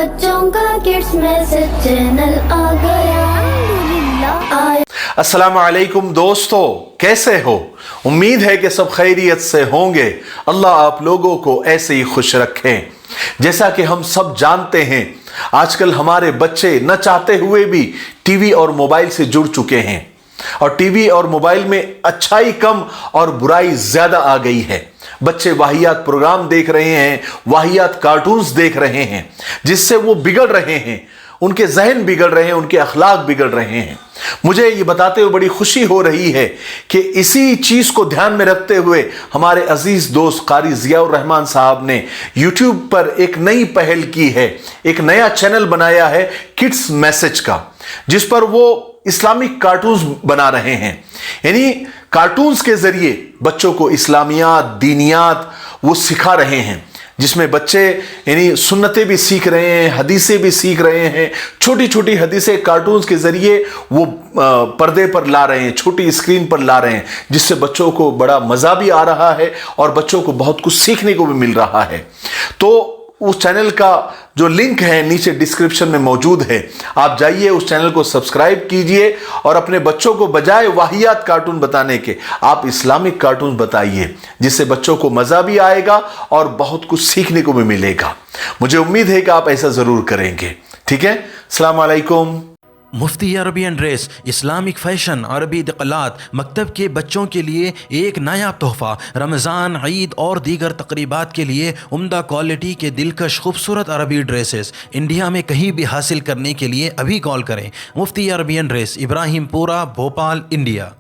बच्चों का kids message channel आ गया। अस्सलाम वालेकुम दोस्तों, कैसे हो? उम्मीद है कि सब खैरियत से होंगे। अल्लाह आप लोगों को ऐसे ही खुश रखें। जैसा कि हम सब जानते हैं, आजकल हमारे बच्चे न चाहते हुए भी टीवी और मोबाइल से जुड़ चुके हैं और टीवी और मोबाइल में अच्छाई कम और बुराई ज्यादा आ गई है। बच्चे वाहियात प्रोग्राम देख रहे हैं, वाहियात कार्टून्स देख रहे हैं, जिससे वो बिगड़ रहे हैं, उनके जहन बिगड़ रहे हैं, उनके अखलाक बिगड़ रहे हैं। मुझे ये बताते हुए बड़ी खुशी हो रही है कि इसी चीज को ध्यान में रखते हुए हमारे अजीज दोस्त कारी जियाउर रहमान साहब ने यूट्यूब पर एक नई पहल की है, एक नया चैनल बनाया है किड्स मैसेज का, जिस पर वो इस्लामिक कार्टून्स बना रहे हैं। यानी कार्टून्स के जरिए बच्चों को इस्लामियात, दीनियात वो सिखा रहे हैं, जिसमें बच्चे यानी सुन्नतें भी सीख रहे हैं, हदीसें भी सीख रहे हैं। छोटी छोटी हदीसें कार्टून्स के जरिए वो पर्दे पर ला रहे हैं, छोटी स्क्रीन पर ला रहे हैं, जिससे बच्चों को बड़ा मज़ा भी आ रहा है और बच्चों को बहुत कुछ सीखने को भी मिल रहा है। तो उस चैनल का जो लिंक है नीचे डिस्क्रिप्शन में मौजूद है, आप जाइए उस चैनल को सब्सक्राइब कीजिए और अपने बच्चों को बजाय वाहियात कार्टून बताने के आप इस्लामिक कार्टून बताइए, जिससे बच्चों को मज़ा भी आएगा और बहुत कुछ सीखने को भी मिलेगा। मुझे उम्मीद है कि आप ऐसा ज़रूर करेंगे। ठीक है, अस्सलाम वालेकुम। मुफ्ती Arabi and dress, Islamic fashion, अरबी दिक़लात, मकतब के बच्चों के लिए एक नया तोहफ़ा। रमज़ान, ईद और दीगर तकरीबात के लिए उम्दा क्वालिटी के दिलकश खूबसूरत अरबी ड्रेसेस इंडिया में कहीं भी हासिल करने के लिए अभी कॉल करें। Mufti Arabi and dress, Ibrahimpura, Bhopal, India.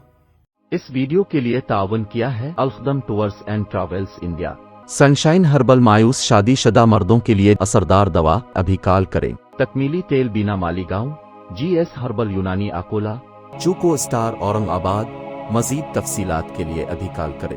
इस वीडियो के लिए ताउन किया है Al Khadam tours and travels India. Sunshine herbal मायूस शादीशुदा मर्दों के लिए असरदार दवा, अभी कॉल करें। तकमीली तेल बीना मालीगांव, GS हर्बल यूनानी अकोला, चूको स्टार औरंगाबाद। मजीद तफसीलात के लिए अभी कॉल करें।